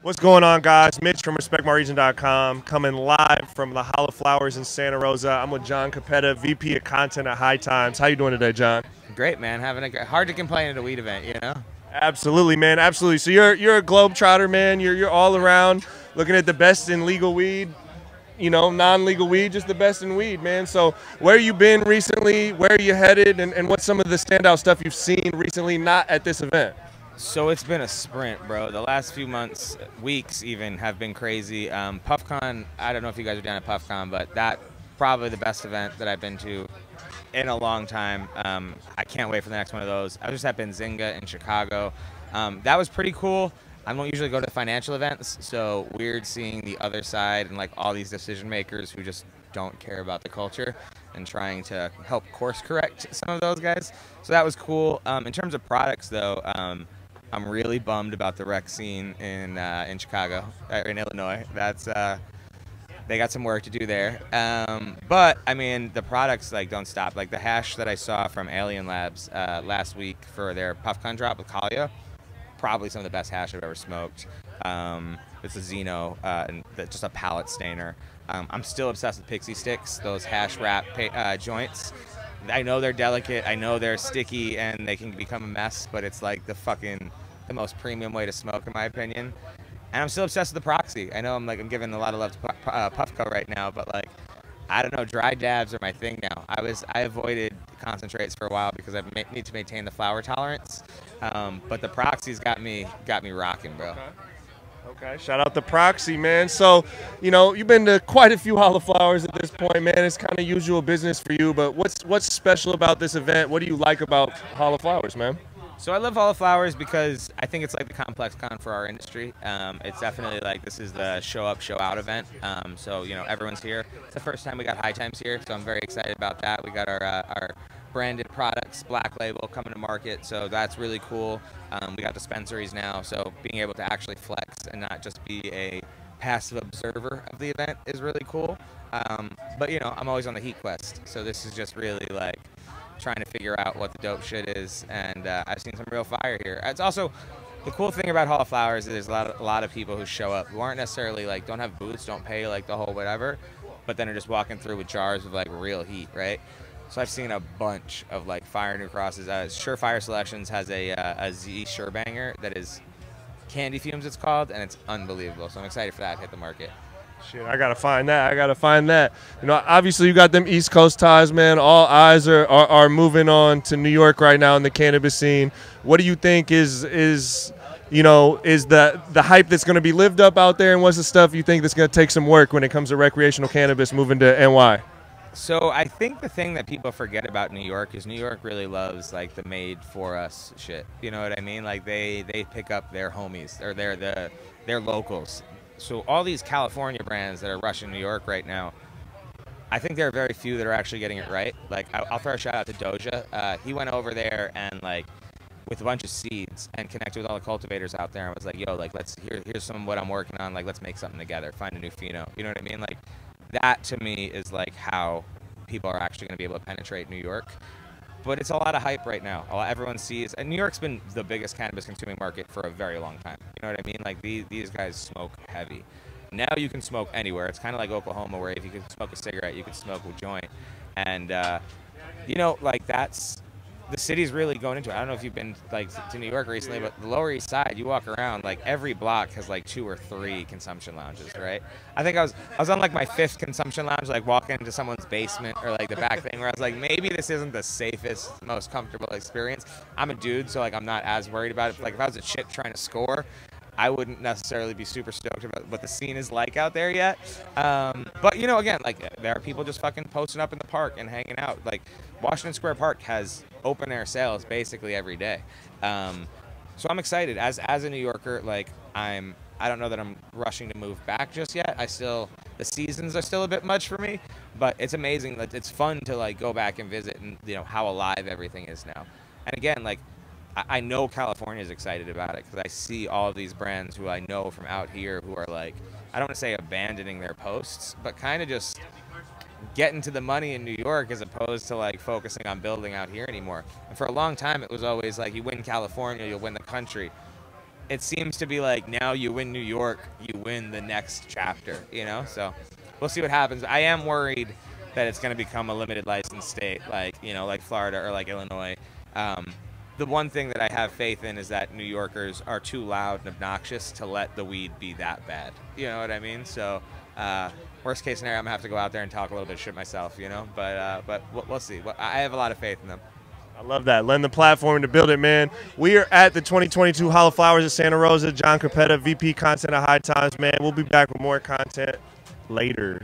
What's going on, guys? Mitch from RespectMyRegion.com coming live from the Hollow Flowers in Santa Rosa. I'm with Jon Cappetta, VP of Content at High Times. How you doing today, John? Great, man. Hard to complain at a weed event, you know. Absolutely, man. Absolutely. So you're a globetrotter, man. You're all around looking at the best in legal weed, non-legal weed, just the best in weed, man. So where you been recently? Where are you headed? And what's some of the standout stuff you've seen recently, not at this event? So it's been a sprint, bro. The last few months, weeks even, have been crazy. PuffCon, I don't know if you guys are down at PuffCon, but that probably the best event that I've been to in a long time. I can't wait for the next one of those. I was just at Benzinga in Chicago. That was pretty cool. I don't usually go to financial events, so weird seeing the other side and like all these decision makers who just don't care about the culture and trying to help course correct some of those guys. So that was cool. In terms of products, though, I'm really bummed about the rec scene in Chicago, in Illinois. That's they got some work to do there. But I mean, the products like don't stop. Like the hash that I saw from Alien Labs last week for their PuffCon drop with Kalia, probably some of the best hash I've ever smoked. It's a Xeno and just a palate stainer. I'm still obsessed with Pixie Sticks, those hash wrap joints. I know they're delicate, I know they're sticky, and they can become a mess, but it's like the most premium way to smoke, in my opinion. And I'm still obsessed with the Proxy. I know I'm giving a lot of love to Puffco right now, but like, I don't know, dry dabs are my thing now. I avoided concentrates for a while because I need to maintain the flower tolerance. But the Proxy's got me rocking, bro. Okay, shout out the Proxy, man. So, you've been to quite a few Hollow Flowers at this point, man. It's kind of usual business for you, but what's special about this event? What do you like about Hollow Flowers, man? So I love Hollow Flowers because I think it's like the complex con for our industry. It's definitely like this is the show up, show out event. So everyone's here. It's the first time we got High Times here, so I'm very excited about that. We got our branded products, Black Label, coming to market, so that's really cool. We got dispensaries now, so being able to actually flex and not just be a passive observer of the event is really cool. But I'm always on the heat quest, so this is just really like trying to figure out what the dope shit is, and I've seen some real fire here. It's also the cool thing about Hollow Flowers is there's a lot of people who show up who aren't necessarily like don't have booths, don't pay like the whole whatever, but then are just walking through with jars of like real heat, right? So I've seen a bunch of like fire new crosses. Surefire Selections has a Z Surebanger that is Candy Fumes, it's called, and it's unbelievable. So I'm excited for that to hit the market. Shit, I gotta find that. Obviously you got them East Coast ties, man. All eyes are moving on to New York right now in the cannabis scene. What do you think is the hype that's gonna be lived up out there, and what's the stuff you think that's gonna take some work when it comes to recreational cannabis moving to NY? So I think the thing that people forget about New York is New York really loves like the made for us shit. You know what I mean? Like they pick up their homies or their locals. So all these California brands that are rushing New York right now, I think there are very few that are actually getting it right. Like I'll throw a shout out to Doja. He went over there and like with a bunch of seeds and connected with all the cultivators out there and was like, yo, like here's some of what I'm working on. Like let's make something together. Find a new pheno. You know what I mean? Like that to me is like how people are actually going to be able to penetrate New York. But it's a lot of hype right now. Everyone sees, and New York's been the biggest cannabis consuming market for a very long time. You know what I mean? Like these guys smoke heavy. Now you can smoke anywhere. It's kind of like Oklahoma, where if you can smoke a cigarette, you can smoke a joint. And like that's the city's really going into it. I don't know if you've been like to New York recently, but the Lower East Side, you walk around, like every block has like 2 or 3 consumption lounges, right? I think I was on like my 5th consumption lounge, like walking into someone's basement or like the back thing, where I was like, maybe this isn't the safest, most comfortable experience. I'm a dude, so like I'm not as worried about it. Like if I was a chick trying to score, I wouldn't necessarily be super stoked about what the scene is like out there yet. But again, like there are people just fucking posting up in the park and hanging out. Like Washington Square Park has open air sales basically every day. So I'm excited as a New Yorker. Like I don't know that I'm rushing to move back just yet. The seasons are still a bit much for me, but it's amazing. Like it's fun to like go back and visit and how alive everything is now. And again, like I know California is excited about it because I see all of these brands who I know from out here who are like, I don't want to say abandoning their posts, but kind of just getting to the money in New York as opposed to like focusing on building out here anymore. And for a long time, it was always like you win California, you'll win the country. it seems to be like now you win New York, you win the next chapter, you know? So we'll see what happens. I am worried that it's going to become a limited license state, like, you know, like Florida or like Illinois. The one thing that I have faith in is that New Yorkers are too loud and obnoxious to let the weed be that bad. You know what I mean? So worst case scenario, I'm going to have to go out there and talk a little bit of shit myself, you know? But we'll see. I have a lot of faith in them. I love that. Lend the platform to build it, man. We are at the 2022 Hall of Flowers at Santa Rosa. Jon Cappetta, VP Content at High Times, man. We'll be back with more content later.